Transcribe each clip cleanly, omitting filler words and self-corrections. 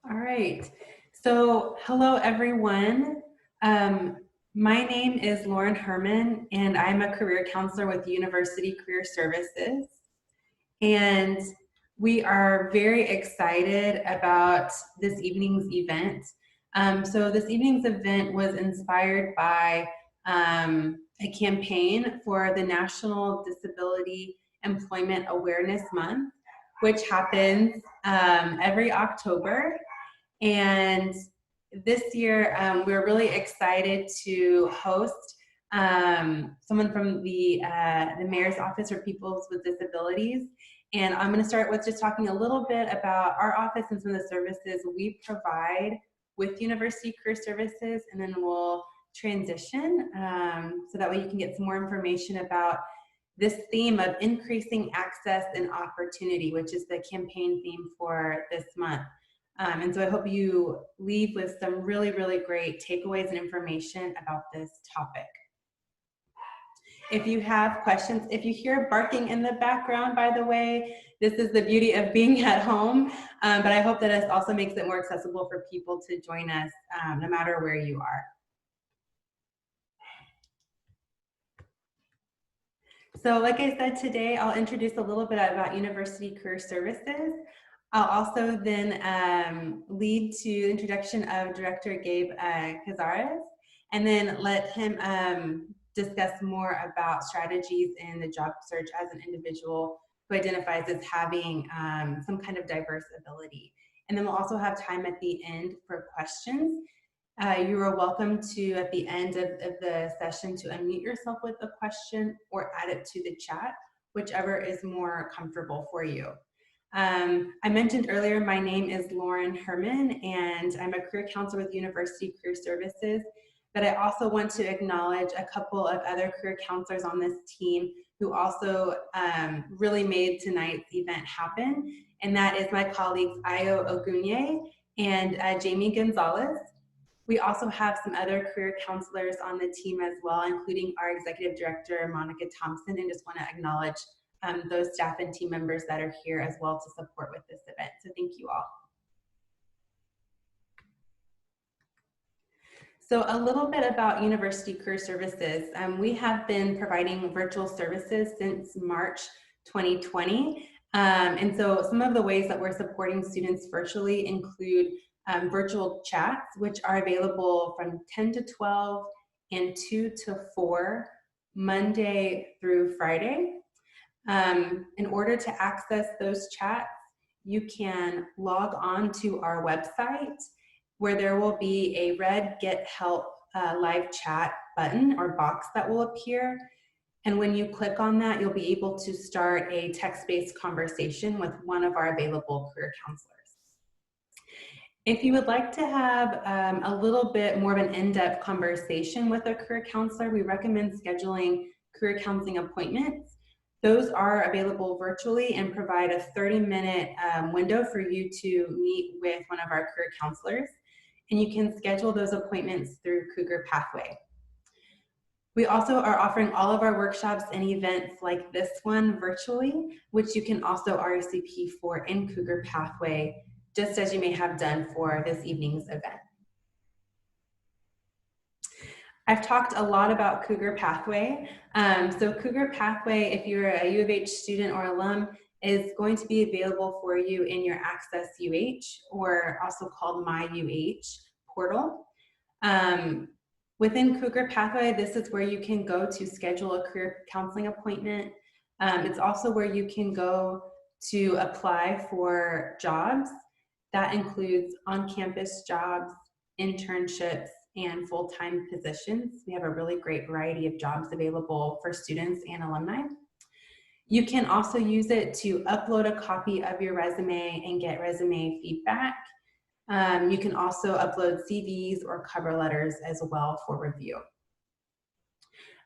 All right. So, hello everyone. My name is Lauren Herman, and I'm a career counselor with University Career Services. And we are very excited about this evening's event. So, this evening's event was inspired by a campaign for the National Disability Employment Awareness Month, which happens every October. And this year, we're really excited to host someone from the Mayor's Office for People with Disabilities. And I'm going to start with just talking a little bit about our office and some of the services we provide with University Career Services, and then we'll transition so that way you can get some more information about this theme of increasing access and opportunity, which is the campaign theme for this month. And so I hope you leave with some really, really great takeaways and information about this topic. If you have questions, if you hear barking in the background, by the way, this is the beauty of being at home, but I hope that this also makes it more accessible for people to join us no matter where you are. So like I said, today I'll introduce a little bit about University Career Services. I'll also then lead to the introduction of Director Gabe Cazares, and then let him discuss more about strategies in the job search as an individual who identifies as having some kind of diverse ability. And then we'll also have time at the end for questions. You are welcome to, at the end of the session, to unmute yourself with a question or add it to the chat, whichever is more comfortable for you. I mentioned earlier, my name is Lauren Herman, and I'm a career counselor with University Career Services, but I also want to acknowledge a couple of other career counselors on this team who also really made tonight's event happen, and that is my colleagues Ayo Ogunye and Jamie Gonzalez. We also have some other career counselors on the team as well, including our executive director, Monica Thompson, and just want to acknowledge those staff and team members that are here as well to support with this event. So thank you all. So a little bit about University Career Services. We have been providing virtual services since March 2020. And so some of the ways that we're supporting students virtually include virtual chats, which are available from 10 to 12 and 2 to 4, Monday through Friday. In order to access those chats, you can log on to our website where there will be a red Get Help live chat button or box that will appear. And when you click on that, you'll be able to start a text-based conversation with one of our available career counselors. If you would like to have a little bit more of an in-depth conversation with a career counselor, we recommend scheduling career counseling appointments. Those are available virtually and provide a 30-minute window for you to meet with one of our career counselors. And you can schedule those appointments through Cougar Pathway. We also are offering all of our workshops and events like this one virtually, which you can also RSVP for in Cougar Pathway, just as you may have done for this evening's event. I've talked a lot about Cougar Pathway. So Cougar Pathway, if you're a U of H student or alum, is going to be available for you in your Access UH, or also called My UH portal. Within Cougar Pathway, this is where you can go to schedule a career counseling appointment. It's also where you can go to apply for jobs. That includes on-campus jobs, internships, and full-time positions. We have a really great variety of jobs available for students and alumni. You can also use it to upload a copy of your resume and get resume feedback. You can also upload CVs or cover letters as well for review.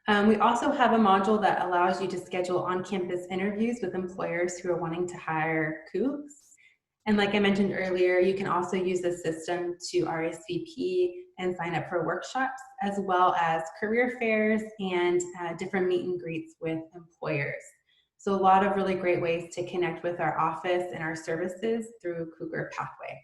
We also have a module that allows you to schedule on-campus interviews with employers who are wanting to hire COOPs. And like I mentioned earlier, you can also use the system to RSVP and sign up for workshops, as well as career fairs and different meet and greets with employers. So a lot of really great ways to connect with our office and our services through Cougar Pathway.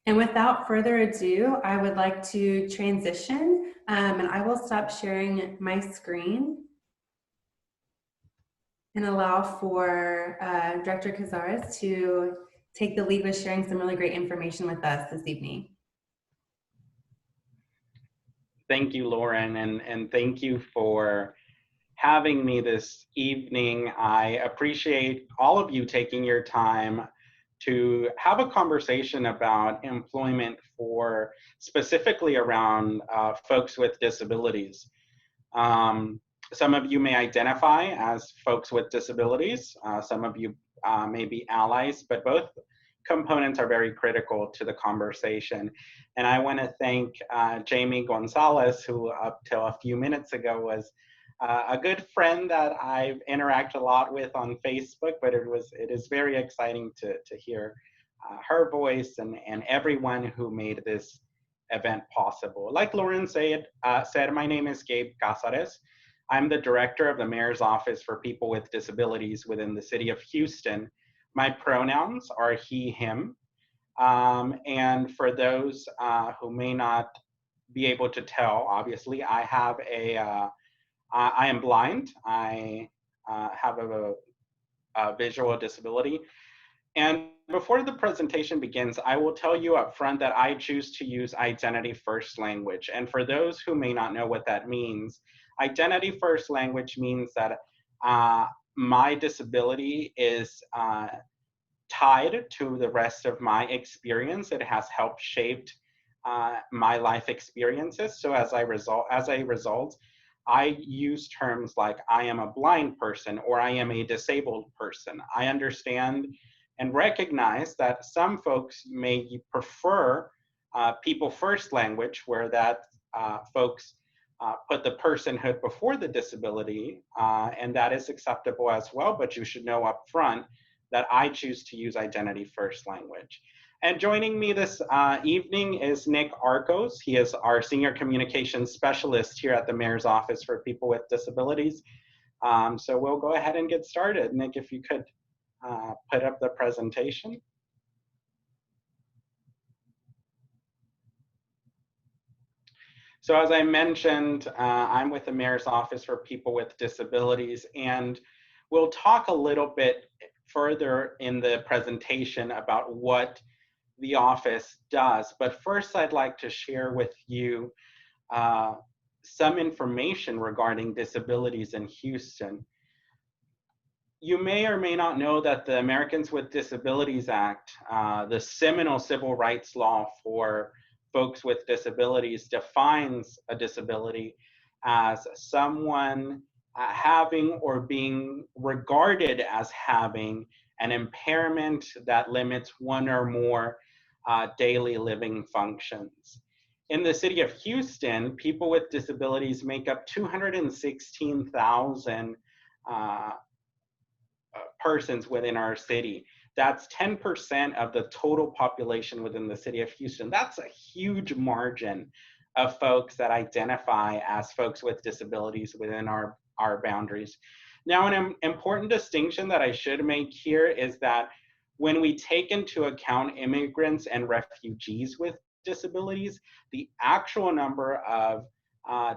And without further ado, I would like to transition and I will stop sharing my screen and allow for Director Cazares to take the lead with sharing some really great information with us this evening. Thank you, Lauren, and thank you for having me this evening. I appreciate all of you taking your time to have a conversation about employment for specifically around folks with disabilities. Some of you may identify as folks with disabilities. Some of you may be allies, but both components are very critical to the conversation. And I want to thank Jamie Gonzalez, who up till a few minutes ago was a good friend that I've interacted a lot with on Facebook, but it is very exciting to hear her voice and everyone who made this event possible. Like Lauren said, my name is Gabe Cazares. I'm the director of the Mayor's Office for People with Disabilities within the city of Houston. My pronouns are he, him. And for those who may not be able to tell, obviously, I have I am blind. I have a visual disability. And before the presentation begins, I will tell you up front that I choose to use identity first language. And for those who may not know what that means, identity first language means that my disability is tied to the rest of my experience. It has helped shape my life experiences. So as a result, I use terms like I am a blind person or I am a disabled person. I understand and recognize that some folks may prefer people first language, where that folks put the personhood before the disability, and that is acceptable as well, but you should know up front that I choose to use identity first language. And joining me this evening is Nick Arcos. He is our Senior Communications Specialist here at the Mayor's Office for People with Disabilities. So we'll go ahead and get started. Nick, if you could put up the presentation. So as I mentioned, I'm with the Mayor's Office for People with Disabilities, and we'll talk a little bit further in the presentation about what the office does. But first, I'd like to share with you some information regarding disabilities in Houston. You may or may not know that the Americans with Disabilities Act, the seminal civil rights law for folks with disabilities, defines a disability as someone having or being regarded as having an impairment that limits one or more daily living functions. In the city of Houston, people with disabilities make up 216,000 persons within our city. That's 10% of the total population within the city of Houston. That's a huge margin of folks that identify as folks with disabilities within our boundaries. Now, an important distinction that I should make here is that when we take into account immigrants and refugees with disabilities, the actual number of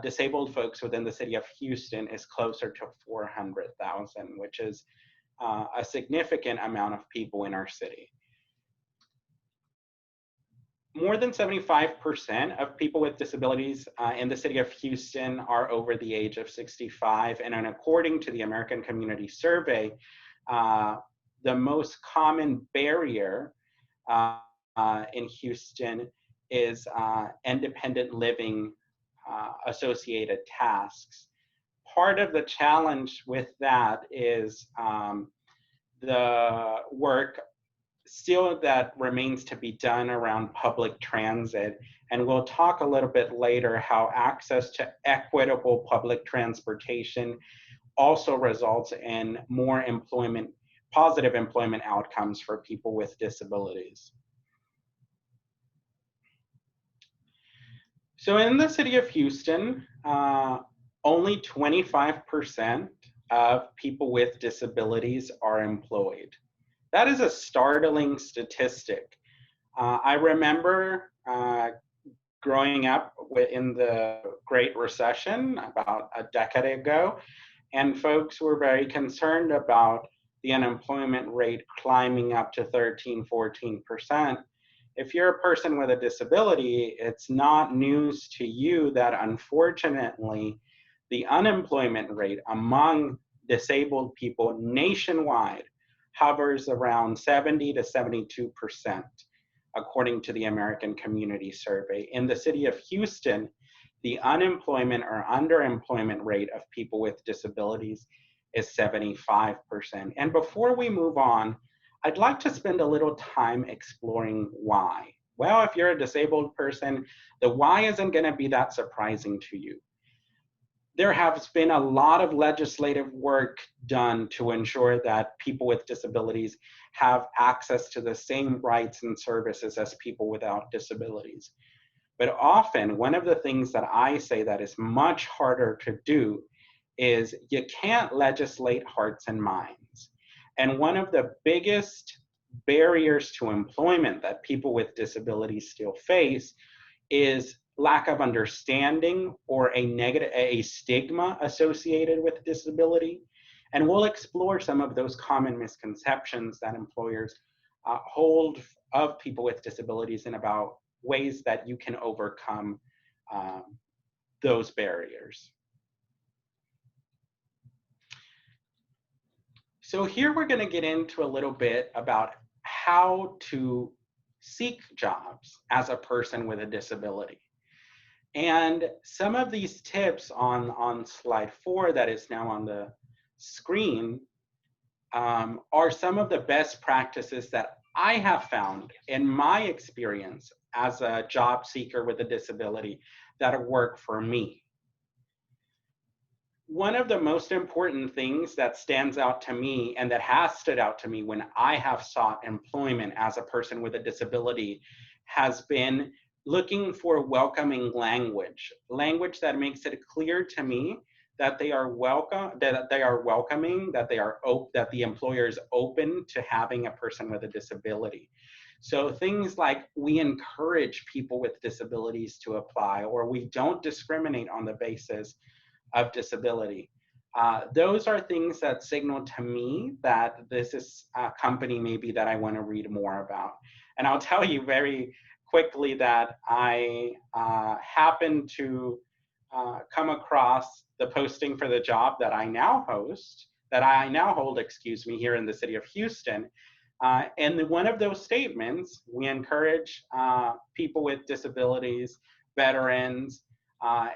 disabled folks within the city of Houston is closer to 400,000, which is a significant amount of people in our city. More than 75% of people with disabilities in the city of Houston are over the age of 65. And according to the American Community Survey, the most common barrier in Houston is independent living associated tasks. Part of the challenge with that is the work still that remains to be done around public transit. And we'll talk a little bit later how access to equitable public transportation also results in more positive employment outcomes for people with disabilities. So in the city of Houston, only 25% of people with disabilities are employed. That is a startling statistic. I remember growing up in the Great Recession about a decade ago, and folks were very concerned about the unemployment rate climbing up to 13, 14%. If you're a person with a disability, it's not news to you that unfortunately the unemployment rate among disabled people nationwide hovers around 70 to 72%, according to the American Community Survey. In the city of Houston, the unemployment or underemployment rate of people with disabilities is 75%. And before we move on, I'd like to spend a little time exploring why. Well, if you're a disabled person, the why isn't going to be that surprising to you. There has been a lot of legislative work done to ensure that people with disabilities have access to the same rights and services as people without disabilities. But often, one of the things that I say that is much harder to do is you can't legislate hearts and minds. And one of the biggest barriers to employment that people with disabilities still face is lack of understanding or a stigma associated with disability. And we'll explore some of those common misconceptions that employers hold of people with disabilities and about ways that you can overcome those barriers. So here we're going to get into a little bit about how to seek jobs as a person with a disability. And some of these tips on slide 4 that is now on the screen are some of the best practices that I have found in my experience as a job seeker with a disability that work for me. One of the most important things that stands out to me and that has stood out to me when I have sought employment as a person with a disability has been looking for welcoming language that makes it clear to me that they are welcome, that they are welcoming, that the employer is open to having a person with a disability. So things like we encourage people with disabilities to apply, or we don't discriminate on the basis of disability. Those are things that signal to me that this is a company maybe that I want to read more about. And I'll tell you very quickly that I happened to come across the posting for the job that I now hold, excuse me, here in the city of Houston. And one of those statements, we encourage people with disabilities, veterans,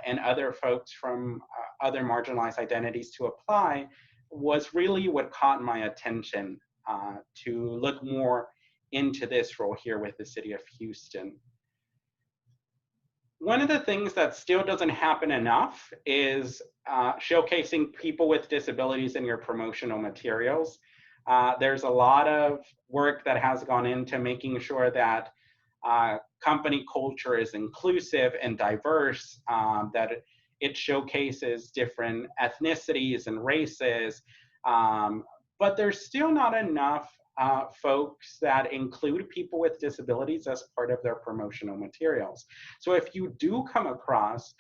and other folks from other marginalized identities to apply, was really what caught my attention to look more into this role here with the city of Houston. One of the things that still doesn't happen enough is showcasing people with disabilities in your promotional materials. There's a lot of work that has gone into making sure that company culture is inclusive and diverse, that it showcases different ethnicities and races, but there's still not enough folks that include people with disabilities as part of their promotional materials. So if you do come across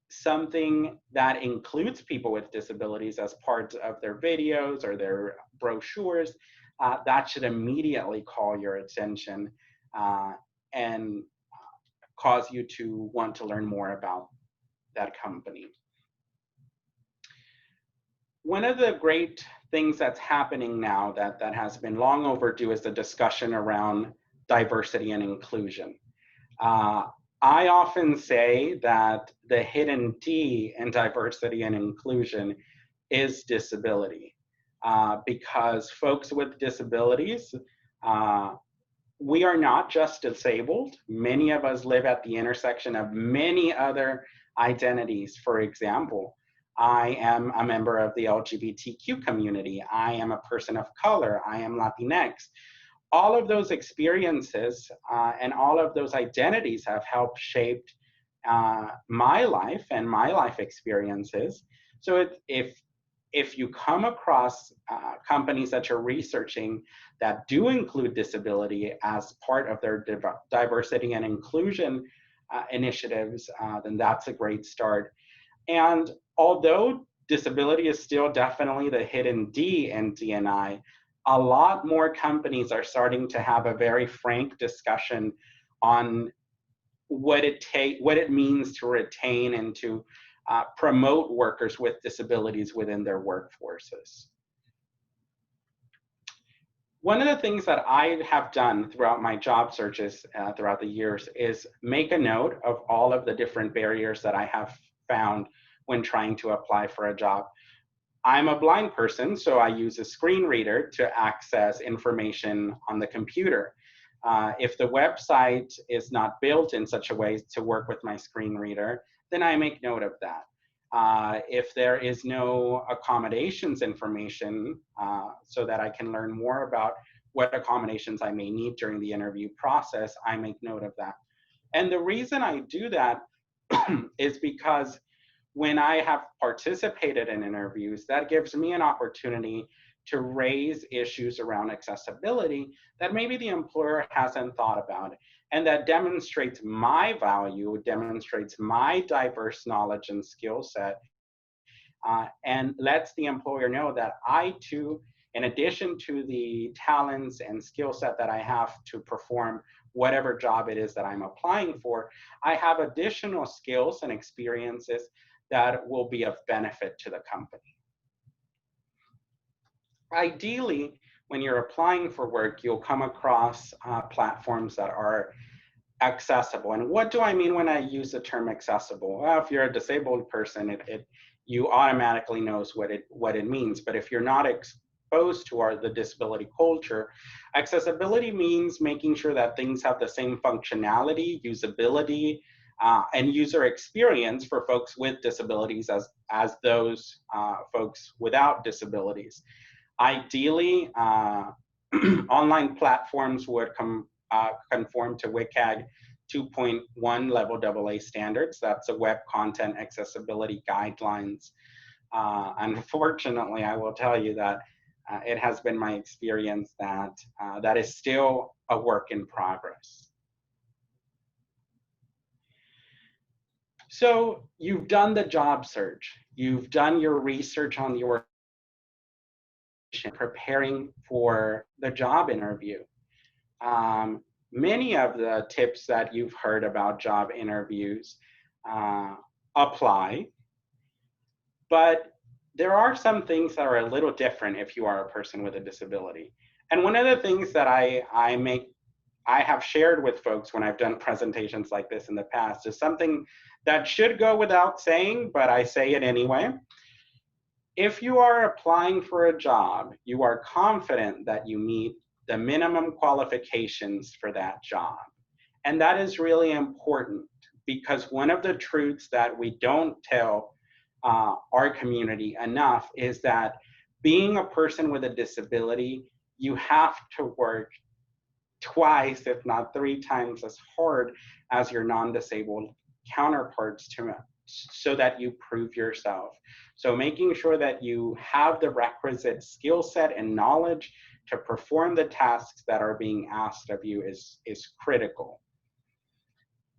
something that includes people with disabilities as part of their videos or their brochures, that should immediately call your attention and cause you to want to learn more about that company. One of the great things that's happening now that has been long overdue is the discussion around diversity and inclusion. I often say that the hidden D in diversity and inclusion is disability, because folks with disabilities, we are not just disabled. Many of us live at the intersection of many other identities. For example, I am a member of the LGBTQ community. I am a person of color. I am Latinx. All of those experiences and all of those identities have helped shape my life and my life experiences. So if if you come across companies that you're researching that do include disability as part of their diversity and inclusion initiatives, then that's a great start. And although disability is still definitely the hidden D in D&I, a lot more companies are starting to have a very frank discussion on what it means to retain and to promote workers with disabilities within their workforces. One of the things that I have done throughout my job searches throughout the years is make a note of all of the different barriers that I have found when trying to apply for a job. I'm a blind person, so I use a screen reader to access information on the computer. If the website is not built in such a way to work with my screen reader, then I make note of that. If there is no accommodations information so that I can learn more about what accommodations I may need during the interview process, I make note of that. And the reason I do that is because when I have participated in interviews, that gives me an opportunity to raise issues around accessibility that maybe the employer hasn't thought about, and that demonstrates my value, demonstrates my diverse knowledge and skill set, and lets the employer know that I too, in addition to the talents and skill set that I have to perform whatever job it is that I'm applying for, I have additional skills and experiences that will be of benefit to the company. Ideally, when you're applying for work, you'll come across platforms that are accessible. And what do I mean when I use the term accessible? Well, if you're a disabled person, you automatically knows what it means. But if you're not exposed to the disability culture, accessibility means making sure that things have the same functionality, usability, and user experience for folks with disabilities as those folks without disabilities. Ideally, online platforms would conform to WCAG 2.1 level AA standards. That's a web content accessibility guidelines. Unfortunately, I will tell you that it has been my experience that that is still a work in progress. So you've done the job search, you've done your research on the organization, preparing for the job interview. Many of the tips that you've heard about job interviews apply, but there are some things that are a little different if you are a person with a disability. And one of the things that I have shared with folks when I've done presentations like this in the past is something that should go without saying, but I say it anyway. If you are applying for a job, you are confident that you meet the minimum qualifications for that job. And that is really important, because one of the truths that we don't tell our community enough is that being a person with a disability, you have to work twice, if not 3 times as hard as your non-disabled counterparts so that you prove yourself. So making sure that you have the requisite skill set and knowledge to perform the tasks that are being asked of you is critical.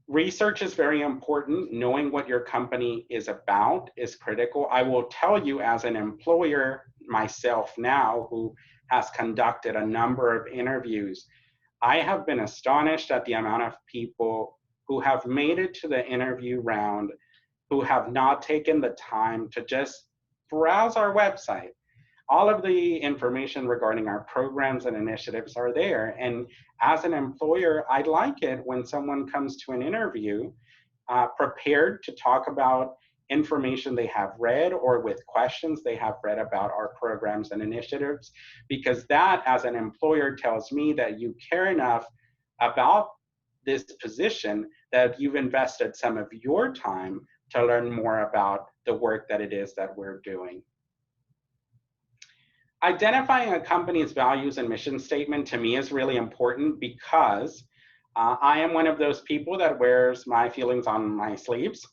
Research is very important. Knowing what your company is about is critical. I will tell you, as an employer myself now, who has conducted a number of interviews, I have been astonished at the amount of people who have made it to the interview round who have not taken the time to just browse our website. All of the information regarding our programs and initiatives are there. And as an employer, I like it when someone comes to an interview prepared to talk about information they have read or with questions they have read about our programs and initiatives, because that, as an employer, tells me that you care enough about this position that you've invested some of your time to learn more about the work that it is that we're doing. Identifying a company's values and mission statement to me is really important, because I am one of those people that wears my feelings on my sleeves.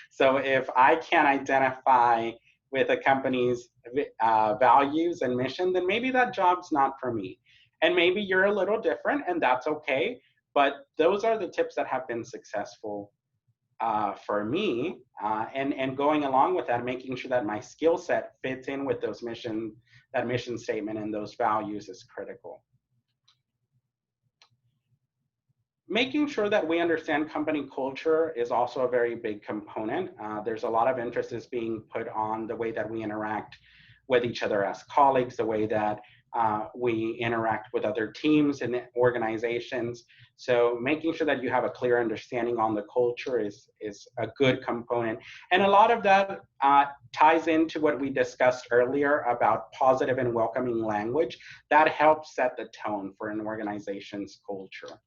So if I can identify with a company's values and mission, then maybe that job's not for me. And maybe you're a little different, and that's okay. But those are the tips that have been successful for me, and going along with that, making sure that my skill set fits in with those that mission statement and those values is critical. Making sure that we understand company culture is also a very big component. There's a lot of emphasis being put on the way that we interact with each other as colleagues, the way that we interact with other teams and organizations. So making sure that you have a clear understanding on the culture is a good component. And a lot of that ties into what we discussed earlier about positive and welcoming language. That helps set the tone for an organization's culture.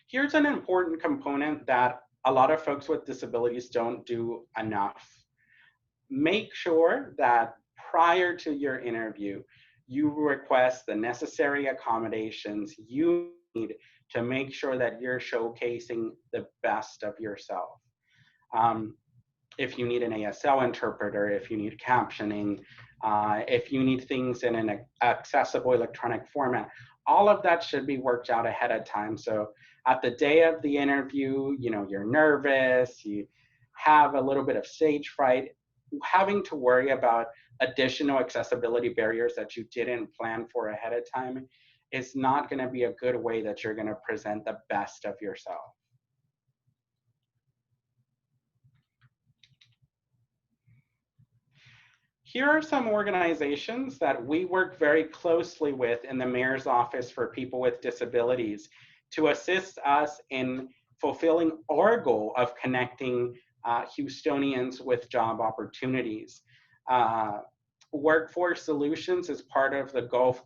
Here's an important component that a lot of folks with disabilities don't do enough. Make sure that prior to your interview, you request the necessary accommodations you need to make sure that you're showcasing the best of yourself. If you need an ASL interpreter, if you need captioning, if you need things in an accessible electronic format, all of that should be worked out ahead of time. So at the day of the interview, you know, you're nervous, you have a little bit of stage fright, having to worry about additional accessibility barriers that you didn't plan for ahead of time is not going to be a good way that you're going to present the best of yourself. Here are some organizations that we work very closely with in the Mayor's Office for People with Disabilities to assist us in fulfilling our goal of connecting Houstonians with job opportunities. Workforce Solutions is part of the Gulf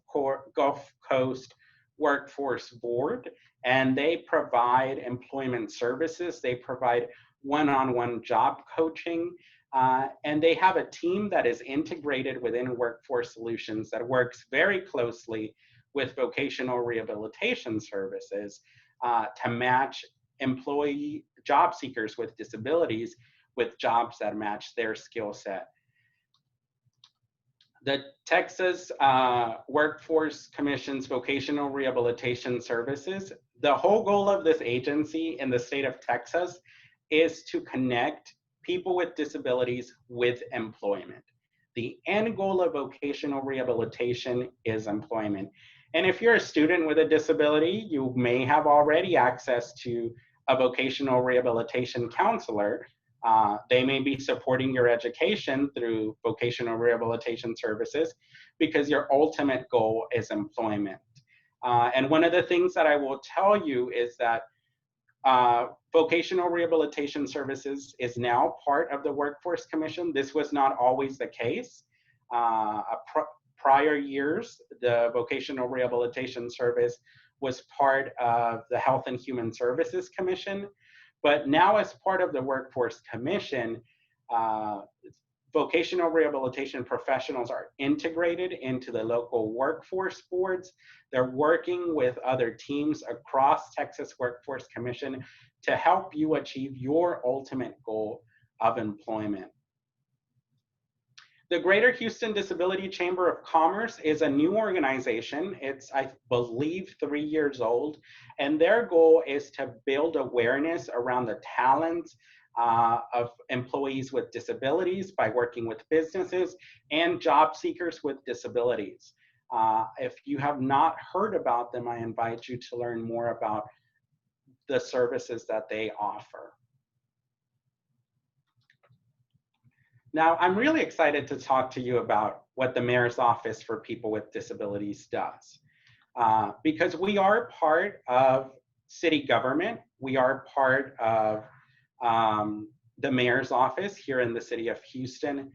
Coast Workforce Board, and they provide employment services. They provide one-on-one job coaching, and they have a team that is integrated within Workforce Solutions that works very closely with vocational rehabilitation services to match job seekers with disabilities with jobs that match their skill set. The Texas Workforce Commission's Vocational Rehabilitation Services, the whole goal of this agency in the state of Texas is to connect people with disabilities with employment. The end goal of vocational rehabilitation is employment. And if you're a student with a disability, you may have already access to a vocational rehabilitation counselor. They may be supporting your education through vocational rehabilitation services because your ultimate goal is employment. And one of the things that I will tell you is that vocational rehabilitation services is now part of the Workforce Commission. This was not always the case. Prior years, the vocational rehabilitation service was part of the Health and Human Services Commission. But now as part of the Workforce Commission, vocational rehabilitation professionals are integrated into the local workforce boards. They're working with other teams across Texas Workforce Commission to help you achieve your ultimate goal of employment. The Greater Houston Disability Chamber of Commerce is a new organization. It's, I believe, 3 years old, and their goal is to build awareness around the talents of employees with disabilities by working with businesses and job seekers with disabilities. If you have not heard about them, I invite you to learn more about the services that they offer. Now, I'm really excited to talk to you about what the Mayor's Office for People with Disabilities does, because we are part of city government. We are part of the Mayor's Office here in the city of Houston,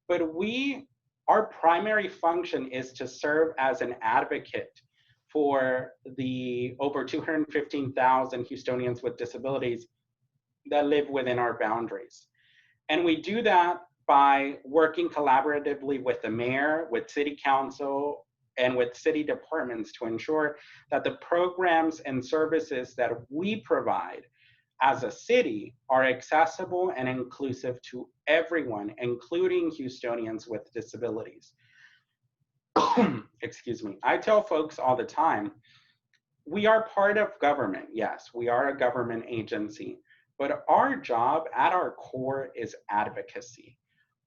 but our primary function is to serve as an advocate for the over 215,000 Houstonians with disabilities that live within our boundaries. And we do that by working collaboratively with the mayor, with city council, and with city departments to ensure that the programs and services that we provide as a city are accessible and inclusive to everyone, including Houstonians with disabilities. Excuse me. I tell folks all the time, we are part of government. Yes, we are a government agency, but our job at our core is advocacy.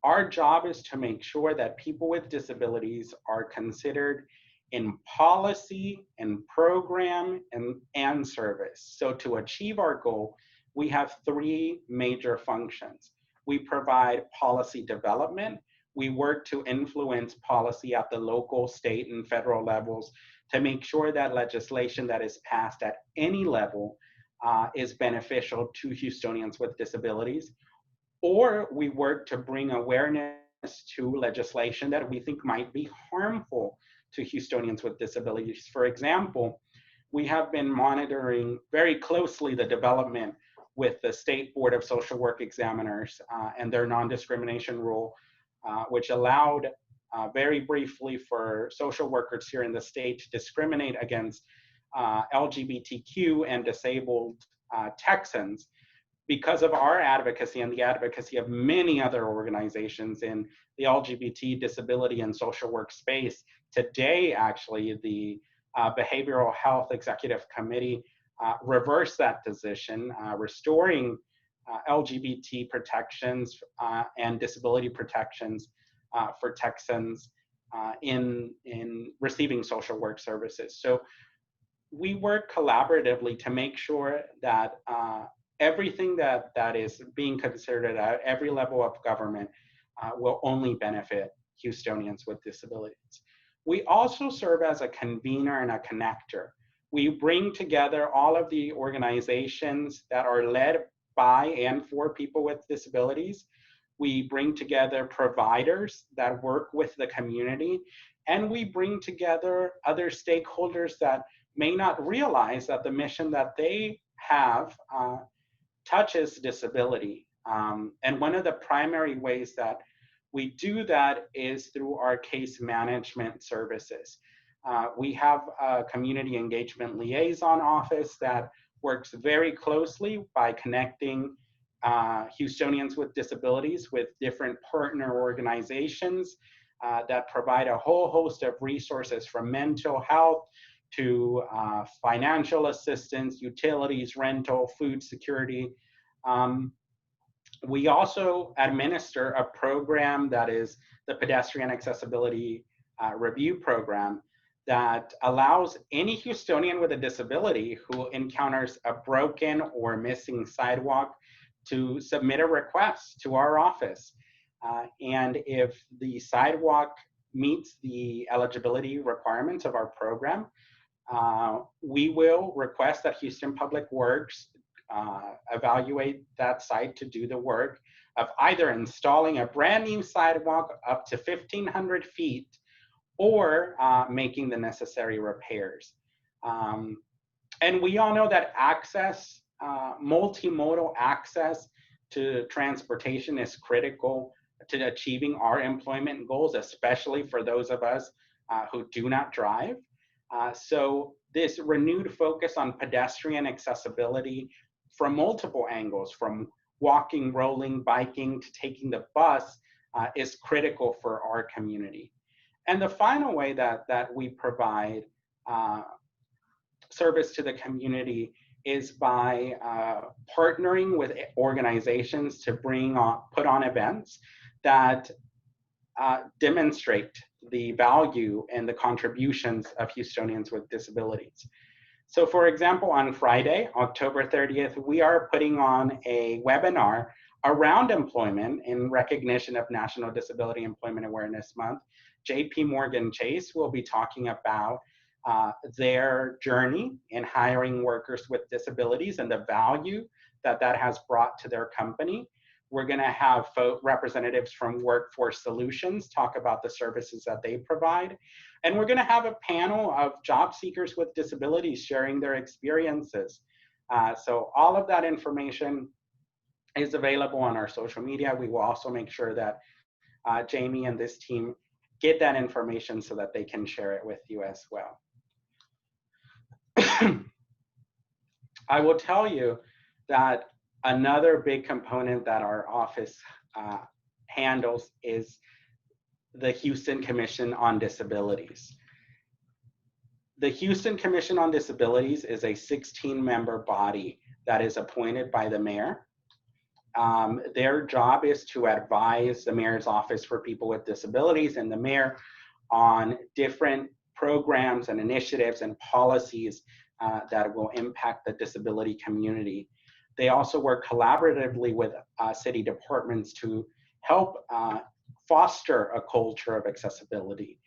Our job is to make sure that people with disabilities are considered in policy and program and service. So to achieve our goal, we have three major functions. We provide policy development. We work to influence policy at the local, state, and federal levels to make sure that legislation that is passed at any level is beneficial to Houstonians with disabilities. Or we work to bring awareness to legislation that we think might be harmful to Houstonians with disabilities. For example, we have been monitoring very closely the development with the State Board of Social Work Examiners and their non-discrimination rule, which allowed very briefly for social workers here in the state to discriminate against LGBTQ and disabled Texans. Because of our advocacy and the advocacy of many other organizations in the LGBT, disability, and social work space, today, actually, the Behavioral Health Executive Committee reversed that position, restoring LGBT protections and disability protections for Texans in receiving social work services. So we work collaboratively to make sure that everything that is being considered at every level of government will only benefit Houstonians with disabilities. We also serve as a convener and a connector. We bring together all of the organizations that are led by and for people with disabilities. We bring together providers that work with the community, and we bring together other stakeholders that may not realize that the mission that they have touches disability. And one of the primary ways that we do that is through our case management services. We have a community engagement liaison office that works very closely by connecting Houstonians with disabilities with different partner organizations that provide a whole host of resources from mental health to financial assistance, utilities, rental, food security. We also administer a program that is the Pedestrian Accessibility Review Program that allows any Houstonian with a disability who encounters a broken or missing sidewalk to submit a request to our office. And if the sidewalk meets the eligibility requirements of our program, we will request that Houston Public Works evaluate that site to do the work of either installing a brand new sidewalk up to 1,500 feet or making the necessary repairs. And we all know that access, multimodal access to transportation is critical to achieving our employment goals, especially for those of us who do not drive. So this renewed focus on pedestrian accessibility from multiple angles, from walking, rolling, biking, to taking the bus, is critical for our community. And the final way that we provide service to the community is by partnering with organizations to put on events that demonstrate the value and the contributions of Houstonians with disabilities. So for example, on Friday, October 30th, we are putting on a webinar around employment in recognition of National Disability Employment Awareness Month. JP Morgan Chase will be talking about their journey in hiring workers with disabilities and the value that has brought to their company. We're going to have representatives from Workforce Solutions talk about the services that they provide. And we're going to have a panel of job seekers with disabilities sharing their experiences. So all of that information is available on our social media. We will also make sure that Jamie and this team get that information so that they can share it with you as well. I will tell you that another big component that our office handles is the Houston Commission on Disabilities. The Houston Commission on Disabilities is a 16-member body that is appointed by the mayor. Their job is to advise the mayor's office for people with disabilities and the mayor on different programs and initiatives and policies that will impact the disability community. They also work collaboratively with city departments to help foster a culture of accessibility.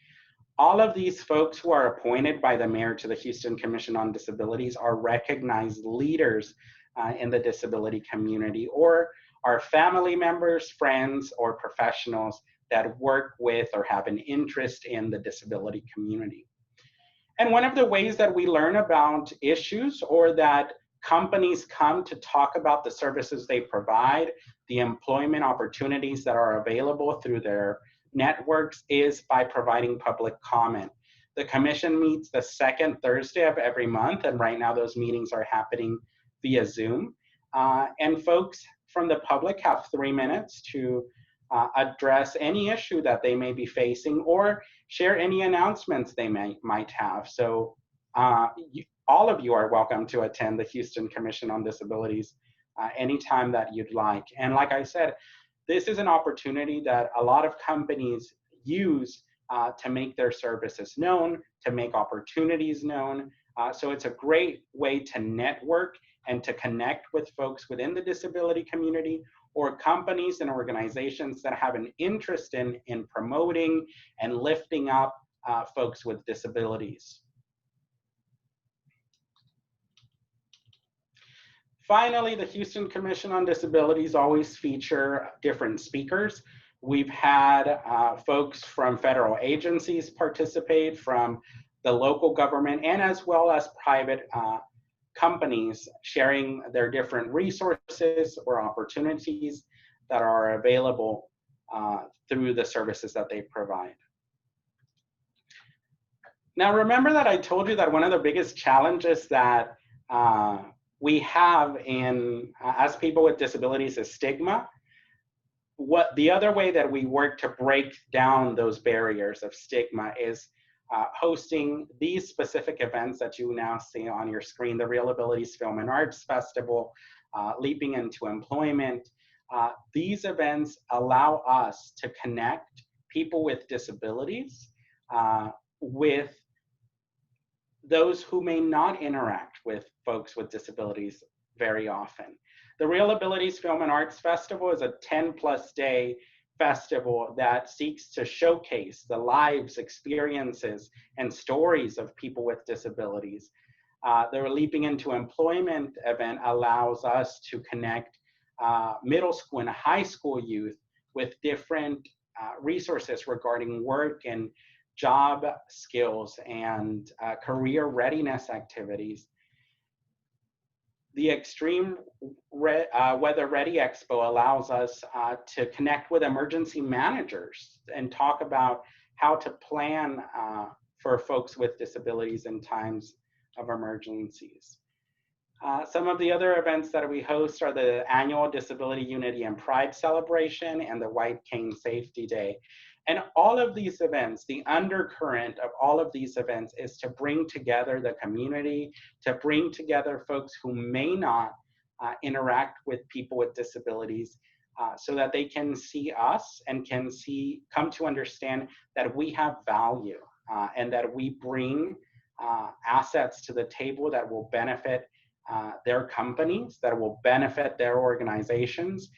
All of these folks who are appointed by the mayor to the Houston Commission on Disabilities are recognized leaders in the disability community, or are family members, friends, or professionals that work with or have an interest in the disability community. And one of the ways that we learn about issues, or that companies come to talk about the services they provide, the employment opportunities that are available through their networks, is by providing public comment. The commission meets the second Thursday of every month, and right now those meetings are happening via Zoom. And folks from the public have 3 minutes to address any issue that they may be facing, or share any announcements they might have. So all of you are welcome to attend the Houston Commission on Disabilities anytime that you'd like. And like I said, this is an opportunity that a lot of companies use to make their services known, to make opportunities known. So it's a great way to network and to connect with folks within the disability community, or companies and organizations that have an interest in promoting and lifting up folks with disabilities. Finally, the Houston Commission on Disabilities always feature different speakers. We've had folks from federal agencies participate, from the local government, and as well as private companies sharing their different resources or opportunities that are available through the services that they provide. Now, remember that I told you that one of the biggest challenges that we have as people with disabilities is stigma. What the other way that we work to break down those barriers of stigma is hosting these specific events that you now see on your screen: the Real Abilities Film and Arts Festival, Leaping into Employment. These events allow us to connect people with disabilities with those who may not interact with folks with disabilities very often. The Real Abilities Film and Arts Festival is a 10+ day festival that seeks to showcase the lives, experiences, and stories of people with disabilities. The Leaping into Employment event allows us to connect middle school and high school youth with different resources regarding work and job skills and career readiness activities. The Extreme Weather Ready Expo allows us to connect with emergency managers and talk about how to plan for folks with disabilities in times of emergencies. Some of the other events that we host are the annual Disability Unity and Pride Celebration and the White Cane Safety Day. And all of these events, the undercurrent of all of these events is to bring together the community, to bring together folks who may not interact with people with disabilities, so that they can see us and can come to understand that we have value and that we bring assets to the table that will benefit their companies, that will benefit their organizations,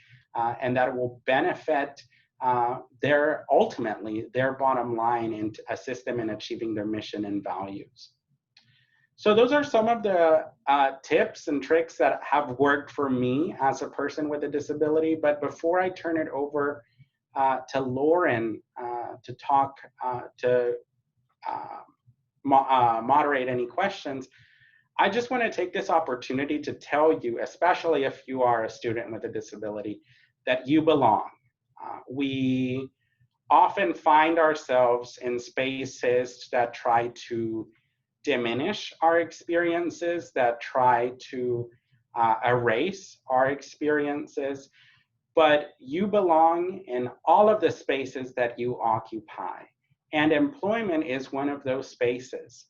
and that will benefit ultimately their bottom line, and assist them in achieving their mission and values. So those are some of the tips and tricks that have worked for me as a person with a disability. But before I turn it over to Lauren to talk, moderate any questions, I just want to take this opportunity to tell you, especially if you are a student with a disability, that you belong. We often find ourselves in spaces that try to diminish our experiences, that try to erase our experiences, but you belong in all of the spaces that you occupy. And employment is one of those spaces.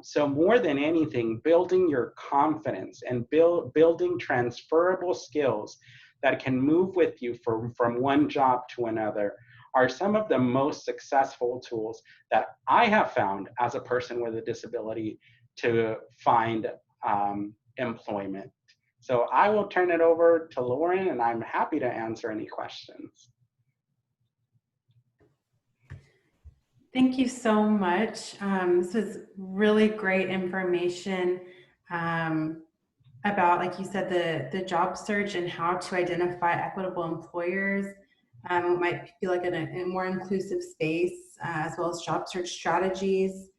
So more than anything, building your confidence and building transferable skills that can move with you from one job to another are some of the most successful tools that I have found as a person with a disability to find employment. So I will turn it over to Lauren, and I'm happy to answer any questions. Thank you so much. This is really great information about, like you said, the job search and how to identify equitable employers. It might feel like in a more inclusive space, as well as job search strategies.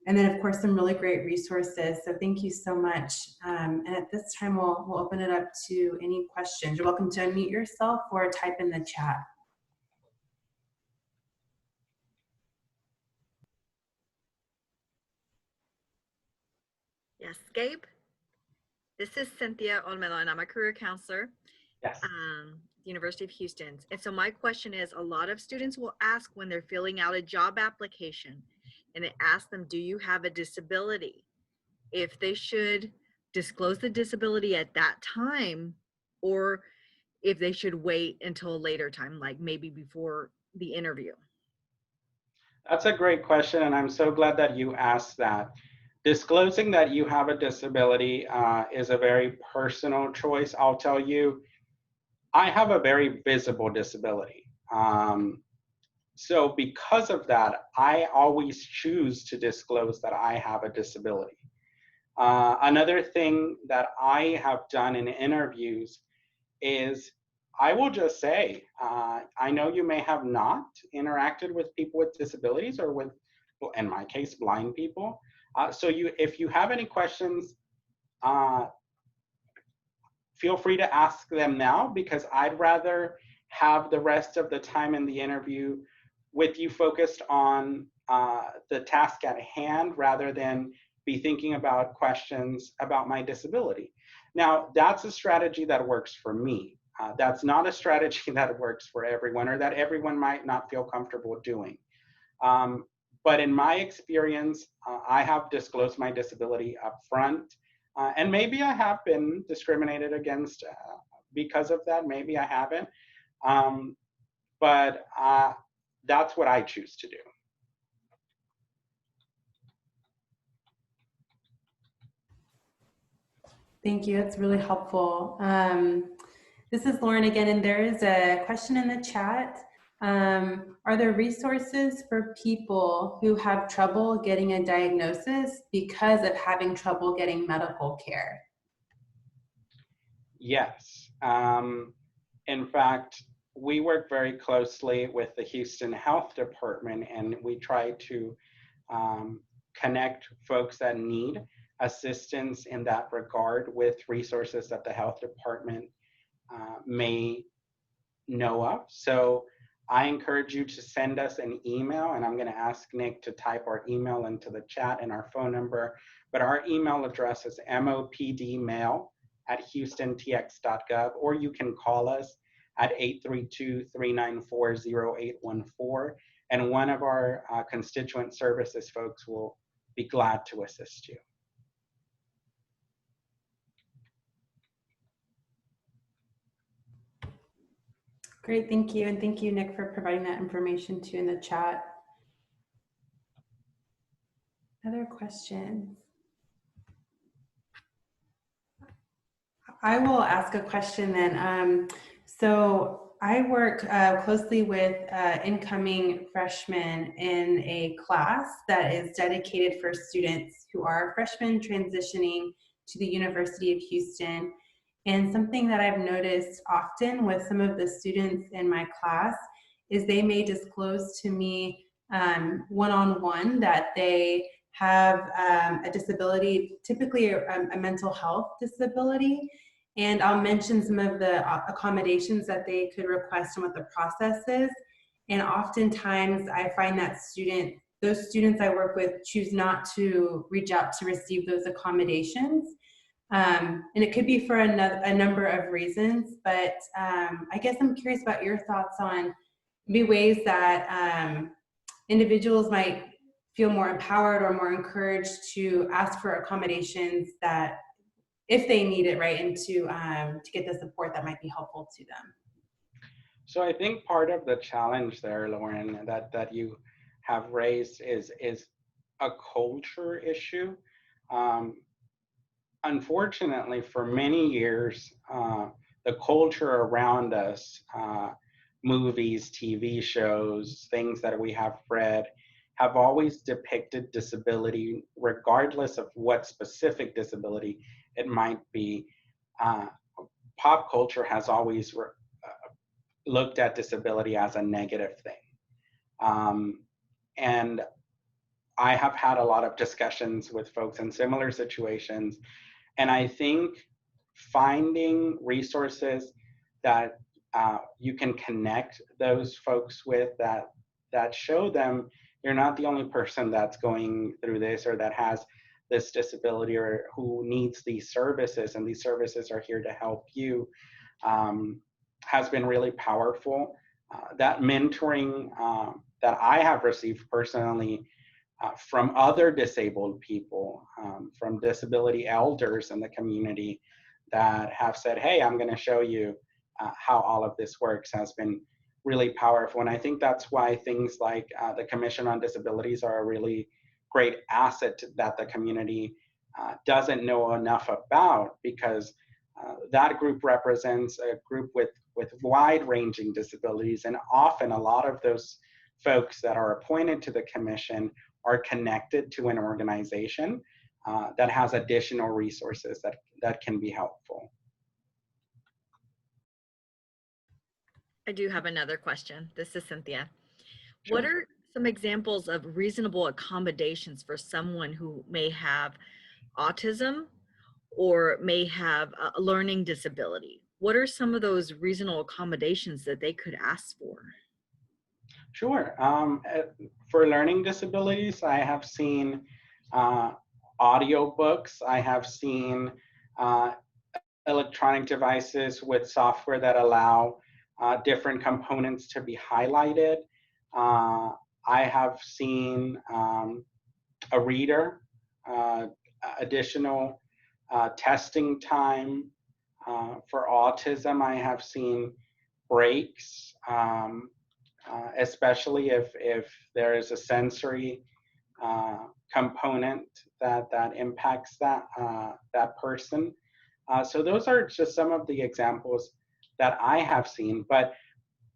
And then, of course, some really great resources. So thank you so much. And at this time, we'll open it up to any questions. You're welcome to unmute yourself or type in the chat. Yes, Gabe. This is Cynthia Olmelo, and I'm a career counselor Yes. at the University of Houston. And so my question is, a lot of students will ask when they're filling out a job application, and it asks them, do you have a disability? If they should disclose the disability at that time, or if they should wait until a later time, like maybe before the interview. That's a great question, and I'm so glad that you asked that. Disclosing that you have a disability is a very personal choice. I'll tell you, I have a very visible disability. So because of that, I always choose to disclose that I have a disability. Another thing that I have done in interviews is I will just say, I know you may have not interacted with people with disabilities or with, well, in my case, blind people. So if you have any questions, feel free to ask them now, because I'd rather have the rest of the time in the interview with you focused on the task at hand rather than be thinking about questions about my disability. Now, that's a strategy that works for me. That's not a strategy that works for everyone, or that everyone might not feel comfortable doing. But in my experience, I have disclosed my disability up front. And maybe I have been discriminated against because of that. Maybe I haven't. But that's what I choose to do. Thank you. That's really helpful. This is Lauren again, and there is a question in the chat. Are there resources for people who have trouble getting a diagnosis because of having trouble getting medical care? Yes. In fact, we work very closely with the Houston Health Department, and we try to connect folks that need assistance in that regard with resources that the health department may know of. So I encourage you to send us an email, and I'm going to ask Nick to type our email into the chat and our phone number. But our email address is mopdmail@houstontx.gov, or you can call us at 832-394-0814, and one of our constituent services folks will be glad to assist you. Great, thank you. And thank you, Nick, for providing that information too in the chat. Other questions? I will ask a question then. So I work closely with incoming freshmen in a class that is dedicated for students who are freshmen transitioning to the University of Houston. And something that I've noticed often with some of the students in my class is they may disclose to me one-on-one that they have a disability, typically a mental health disability. And I'll mention some of the accommodations that they could request and what the process is. And oftentimes I find that those students I work with choose not to reach out to receive those accommodations. And it could be for a number of reasons, but I guess I'm curious about your thoughts on maybe ways that individuals might feel more empowered or more encouraged to ask for accommodations that, if they need it, right, and to get the support that might be helpful to them. So I think part of the challenge there, Lauren, that you have raised is a culture issue. Unfortunately, for many years, the culture around us, movies, TV shows, things that we have read, have always depicted disability, regardless of what specific disability it might be. Pop culture has always looked at disability as a negative thing. And I have had a lot of discussions with folks in similar situations. And I think finding resources that you can connect those folks with, that show them you're not the only person that's going through this or that has this disability or who needs these services, and these services are here to help you, has been really powerful. That mentoring that I have received personally from other disabled people, from disability elders in the community that have said, hey, I'm going to show you how all of this works, has been really powerful. And I think that's why things like the Commission on Disabilities are a really great asset that the community doesn't know enough about, because that group represents a group with wide-ranging disabilities, and often a lot of those folks that are appointed to the commission are connected to an organization that has additional resources that can be helpful. I do have another question. This is Cynthia. Sure. What are some examples of reasonable accommodations for someone who may have autism or may have a learning disability? What are some of those reasonable accommodations that they could ask for? Sure. For learning disabilities, I have seen audiobooks. I have seen electronic devices with software that allow different components to be highlighted. I have seen a reader, additional testing time for autism. I have seen breaks, especially if there is a sensory component that impacts that person. So those are just some of the examples that I have seen. But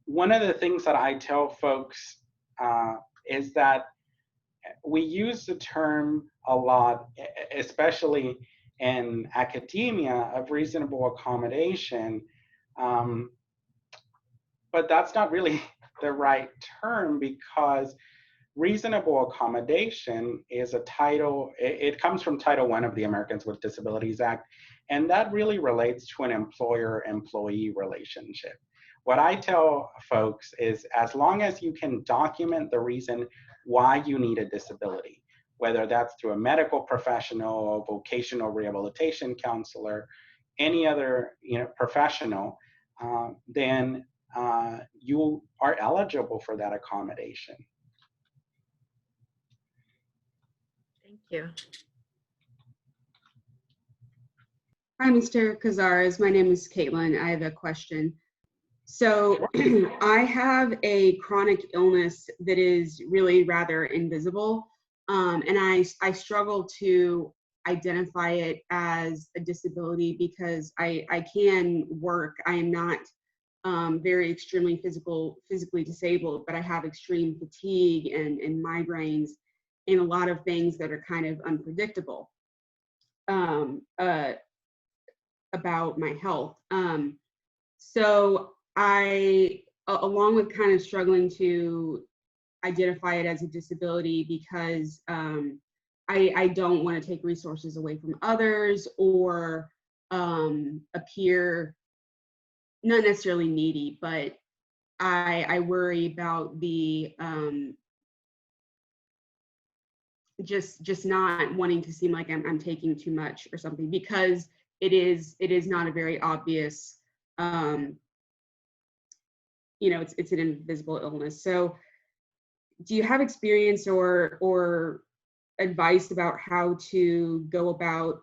one of the things that I tell folks is that we use the term a lot, especially in academia, of reasonable accommodation, but that's not really the right term, because reasonable accommodation is a title, it comes from Title I of the Americans with Disabilities Act, and that really relates to an employer-employee relationship. What I tell folks is, as long as you can document the reason why you need a disability, whether that's through a medical professional, a vocational rehabilitation counselor, any other professional, then you are eligible for that accommodation. Thank you. Hi, Mr. Cazares. My name is Caitlin. I have a question. So I have a chronic illness that is really rather invisible, and I struggle to identify it as a disability because I can work. I am not very extremely physically disabled, but I have extreme fatigue and migraines and a lot of things that are kind of unpredictable about my health. So I, along with kind of struggling to identify it as a disability, because I don't want to take resources away from others or appear not necessarily needy, but I worry about the just not wanting to seem like I'm taking too much or something, because it is not a very obvious, it's an invisible illness. So do you have experience or advice about how to go about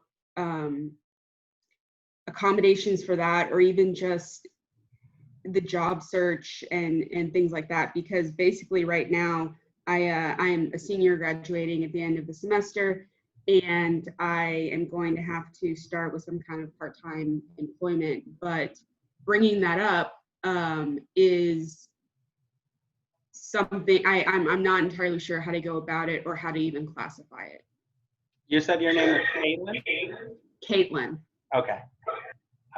accommodations for that, or even just the job search and things like that? Because basically right now I am a senior graduating at the end of the semester, and I am going to have to start with some kind of part-time employment, but bringing that up is something I'm not entirely sure how to go about it or how to even classify it. You said your name is Caitlin? Caitlin. Okay.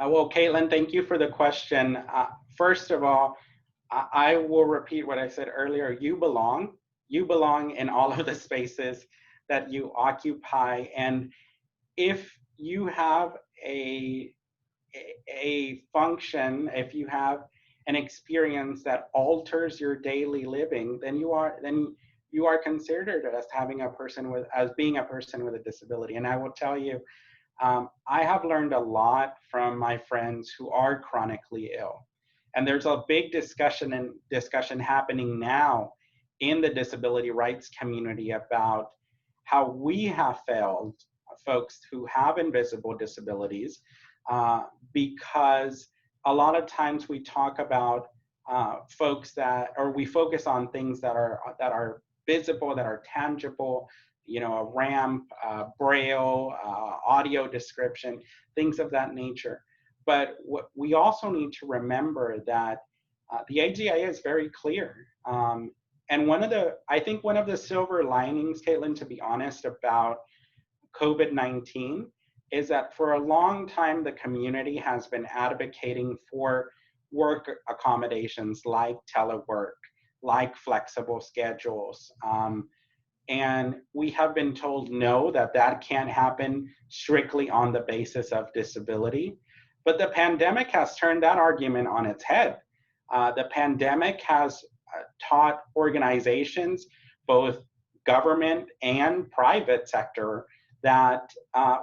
Well, Caitlin, thank you for the question. First of all, I will repeat what I said earlier. You belong in all of the spaces that you occupy. And if you have a function, if you have an experience that alters your daily living, then you are considered as being a person with a disability. And I will tell you, I have learned a lot from my friends who are chronically ill. And there's a big discussion happening now in the disability rights community about how we have failed folks who have invisible disabilities, because a lot of times we talk about we focus on things that are visible, that are tangible, a ramp, braille, audio description, things of that nature. But we also need to remember that the AGA is very clear. And I think one of the silver linings, Caitlin, to be honest, about COVID-19 is that for a long time, the community has been advocating for work accommodations like telework, like flexible schedules. And we have been told no, that can't happen strictly on the basis of disability. But the pandemic has turned that argument on its head. The pandemic has taught organizations, both government and private sector, that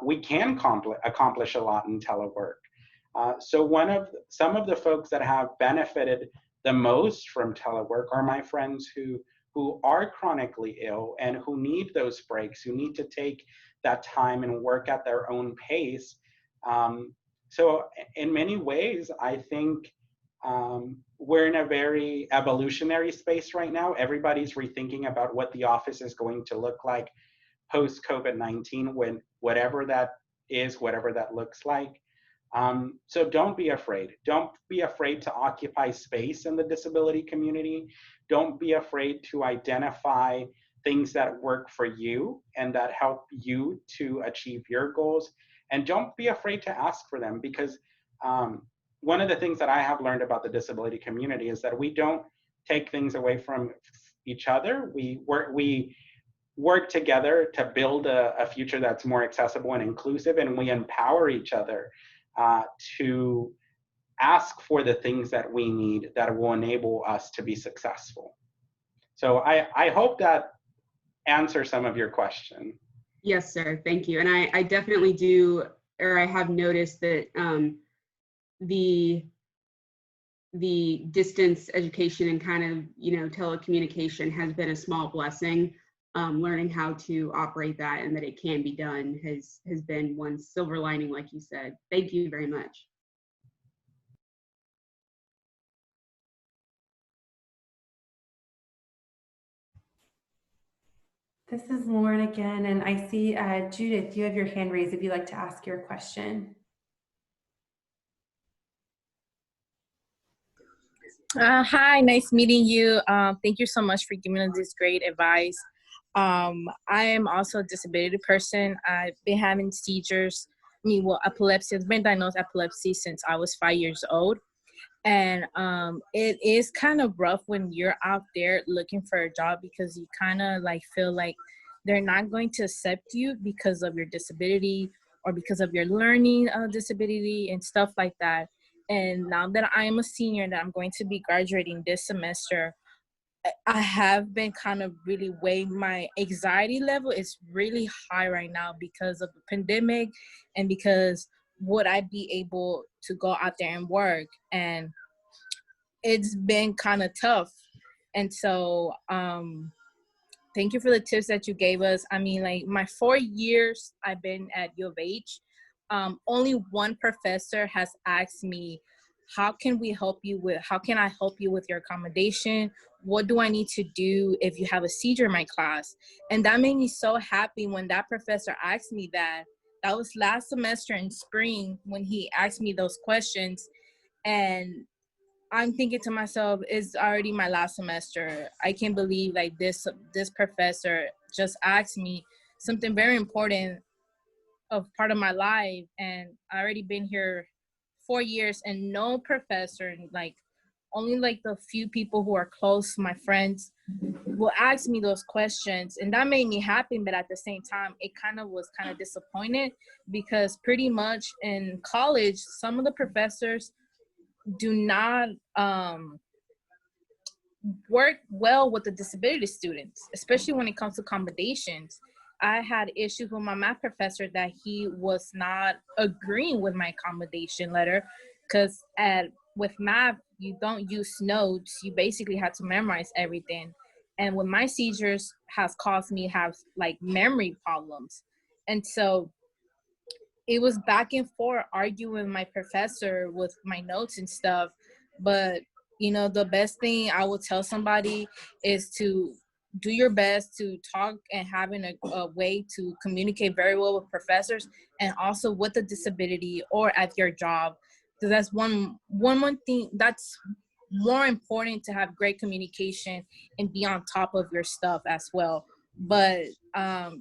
we can accomplish a lot in telework. So some of the folks that have benefited the most from telework are my friends who are chronically ill and who need those breaks, who need to take that time and work at their own pace. So in many ways, I think we're in a very evolutionary space right now. Everybody's rethinking about what the office is going to look like post-COVID-19, when whatever that is, whatever that looks like. So don't be afraid. Don't be afraid to occupy space in the disability community. Don't be afraid to identify things that work for you and that help you to achieve your goals. And don't be afraid to ask for them, because one of the things that I have learned about the disability community is that we don't take things away from each other. We work together to build a future that's more accessible and inclusive, and we empower each other to ask for the things that we need that will enable us to be successful. So I hope that answers some of your question. Yes, sir. Thank you. And I definitely do, or I have noticed that the distance education and kind of, telecommunication has been a small blessing. Learning how to operate that and that it can be done has been one silver lining, like you said. Thank you very much. This is Lauren again, and I see Judith, you have your hand raised if you'd like to ask your question. Hi, nice meeting you. Thank you so much for giving us this great advice. I am also a disability person. I've been having seizures, epilepsy. I've been diagnosed epilepsy since I was 5 years old. And it is kind of rough when you're out there looking for a job, because you kind of feel like they're not going to accept you because of your disability or because of your learning disability and stuff like that. And now that I am a senior and I'm going to be graduating this semester, I have been kind of really weighing my anxiety level. It's really high right now because of the pandemic and because would I be able to go out there and work? And it's been kind of tough. And so thank you for the tips that you gave us. I mean, like my 4 years I've been at U of H, only one professor has asked me, how can I help you with your accommodation? What do I need to do if you have a seizure in my class? And that made me so happy when that professor asked me that. That was last semester in spring when he asked me those questions. And I'm thinking to myself, it's already my last semester. I can't believe like this professor just asked me something very important of part of my life. And I already been here 4 years, and no professor, like only like the few people who are close, my friends, will ask me those questions. And that made me happy, but at the same time, it was kind of disappointed, because pretty much in college, some of the professors do not work well with the disability students, especially when it comes to accommodations. I had issues with my math professor that he was not agreeing with my accommodation letter, because with math, you don't use notes. You basically have to memorize everything. And with my seizures has caused me have like memory problems. And so it was back and forth arguing with my professor with my notes and stuff. But the best thing I would tell somebody is to do your best to talk and having a way to communicate very well with professors, and also with a disability or at your job. So that's one thing that's more important, to have great communication and be on top of your stuff as well. But I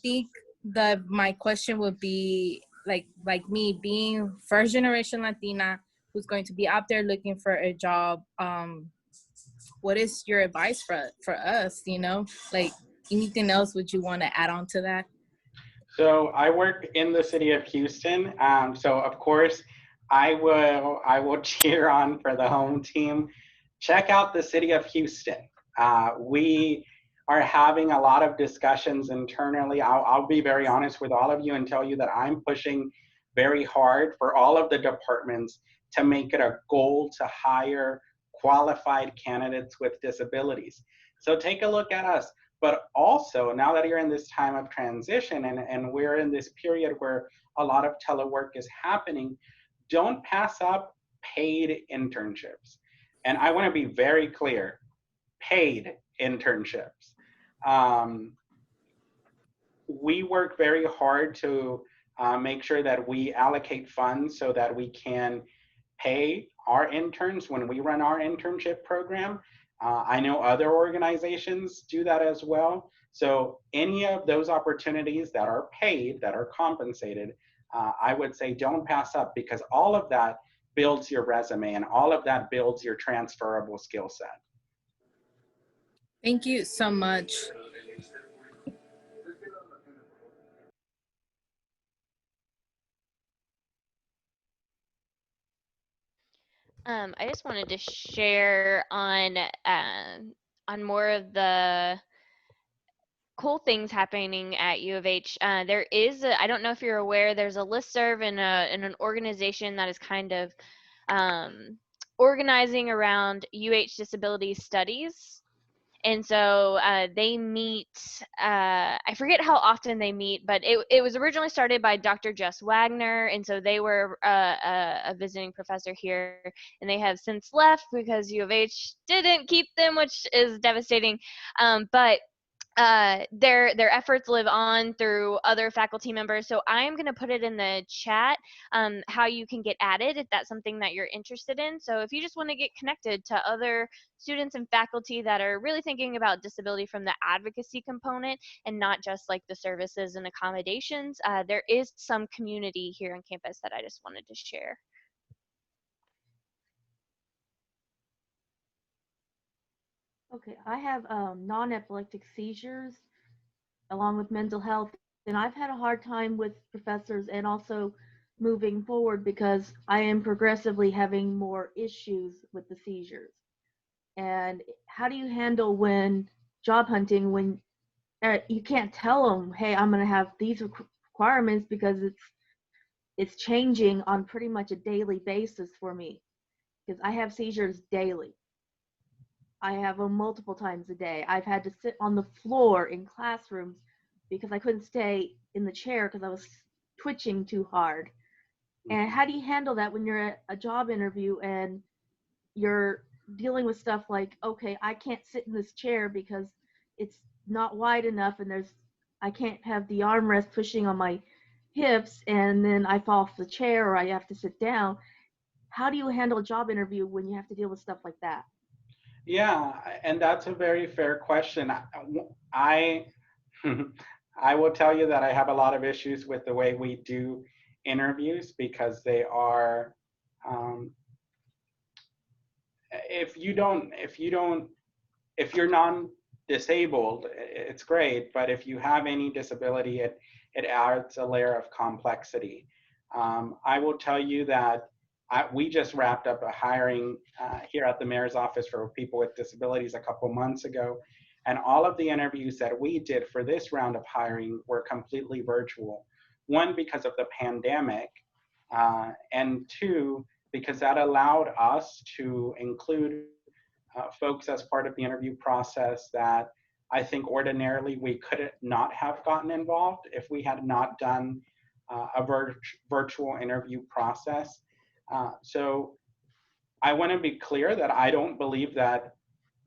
think that my question would be like me being first generation Latina who's going to be out there looking for a job. What is your advice for us? Like anything else would you want to add on to that? So I work in the city of Houston. So of course, I will cheer on for the home team. Check out the city of Houston. We are having a lot of discussions internally. I'll be very honest with all of you and tell you that I'm pushing very hard for all of the departments to make it a goal to hire qualified candidates with disabilities. So take a look at us. But also, now that you're in this time of transition and we're in this period where a lot of telework is happening, don't pass up paid internships. And I want to be very clear, paid internships. We work very hard to make sure that we allocate funds so that we can pay our interns when we run our internship program. I know other organizations do that as well. So any of those opportunities that are paid, that are compensated, I would say don't pass up, because all of that builds your resume and all of that builds your transferable skill set. Thank you so much. I just wanted to share on more of the cool things happening at U of H. There is, I don't know if you're aware, there's a listserv and an organization that is kind of organizing around UH disability studies. And so they meet, I forget how often they meet, but it was originally started by Dr. Jess Wagner. And so they were a visiting professor here, and they have since left because U of H didn't keep them, which is devastating. But their efforts live on through other faculty members. So I'm going to put it in the chat how you can get added if that's something that you're interested in. So if you just want to get connected to other students and faculty that are really thinking about disability from the advocacy component and not just like the services and accommodations, there is some community here on campus that I just wanted to share. Okay, I have non-epileptic seizures along with mental health, and I've had a hard time with professors and also moving forward because I am progressively having more issues with the seizures. And how do you handle when job hunting, when you can't tell them, hey, I'm going to have these requirements because it's it's changing on pretty much a daily basis for me because I have seizures daily. I have them multiple times a day. I've had to sit on the floor in classrooms because I couldn't stay in the chair because I was twitching too hard. And how do you handle that when you're at a job interview and you're dealing with stuff like, okay, I can't sit in this chair because it's not wide enough and I can't have the armrest pushing on my hips and then I fall off the chair or I have to sit down. How do you handle a job interview when you have to deal with stuff like that? Yeah, and that's a very fair question. I I will tell you that I have a lot of issues with the way we do interviews because they are if you're non-disabled, it's great, but if you have any disability, it adds a layer of complexity. I will tell you that we just wrapped up a hiring here at the mayor's office for people with disabilities a couple months ago, and all of the interviews that we did for this round of hiring were completely virtual. One, because of the pandemic, and two, because that allowed us to include folks as part of the interview process that I think ordinarily we could not have gotten involved if we had not done a virtual interview process. So I want to be clear that I don't believe that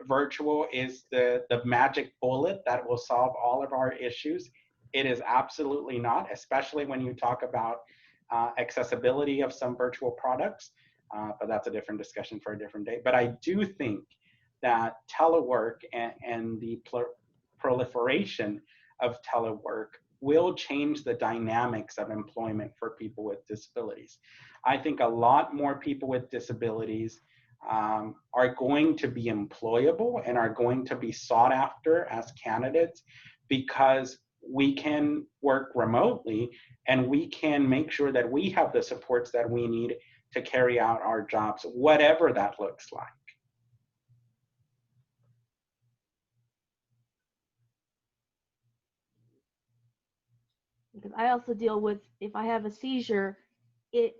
virtual is the magic bullet that will solve all of our issues. It is absolutely not, especially when you talk about accessibility of some virtual products, but that's a different discussion for a different day. But I do think that telework and the proliferation of telework will change the dynamics of employment for people with disabilities. I think a lot more people with disabilities are going to be employable and are going to be sought after as candidates because we can work remotely and we can make sure that we have the supports that we need to carry out our jobs, whatever that looks like. Because I also deal with, if I have a seizure, it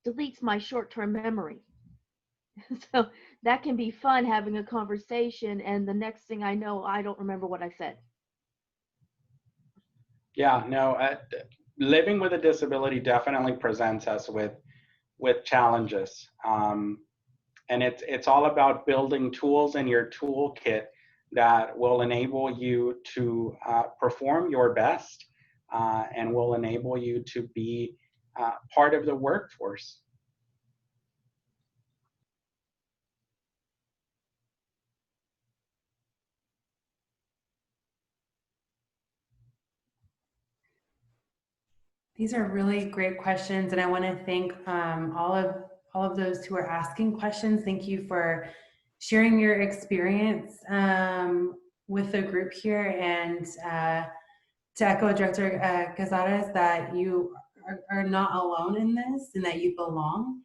deletes my short-term memory. So that can be fun having a conversation and the next thing I know, I don't remember what I said. Yeah, no, living with a disability definitely presents us with challenges. And it's all about building tools in your toolkit that will enable you to perform your best and will enable you to be part of the workforce. These are really great questions, and I want to thank all of those who are asking questions. Thank you for sharing your experience with the group here, and to echo Director Cazares that you are not alone in this and that you belong.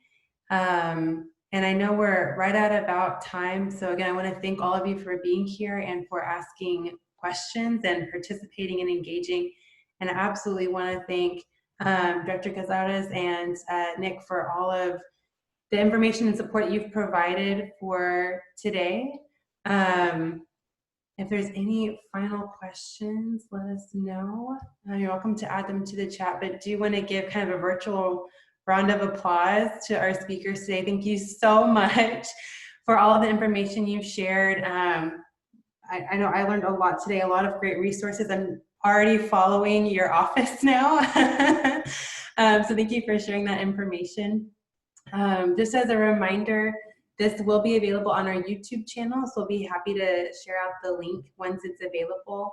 And I know we're right at about time. So again, I want to thank all of you for being here and for asking questions and participating and engaging. And I absolutely want to thank Director Cazares and Nick for all of the information and support you've provided for today. If there's any final questions, let us know. You're welcome to add them to the chat, but do want to give kind of a virtual round of applause to our speakers today. Thank you so much for all of the information you've shared. I know I learned a lot today, a lot of great resources. I'm already following your office now. So thank you for sharing that information. Just as a reminder, this will be available on our YouTube channel, so we'll be happy to share out the link once it's available.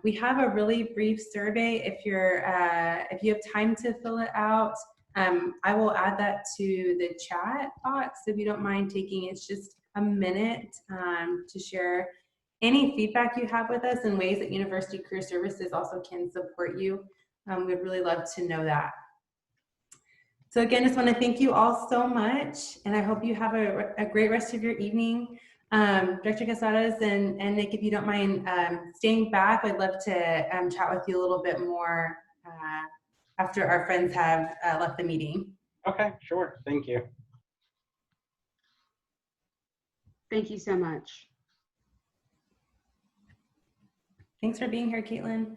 We have a really brief survey. If you have time to fill it out, I will add that to the chat box if you don't mind taking it's just a minute to share any feedback you have with us and ways that University Career Services also can support you. We'd really love to know that. So again, just want to thank you all so much, and I hope you have a great rest of your evening. Director Cazares and Nick, if you don't mind staying back, I'd love to chat with you a little bit more after our friends have left the meeting. Okay, sure. Thank you. Thank you so much. Thanks for being here, Caitlin.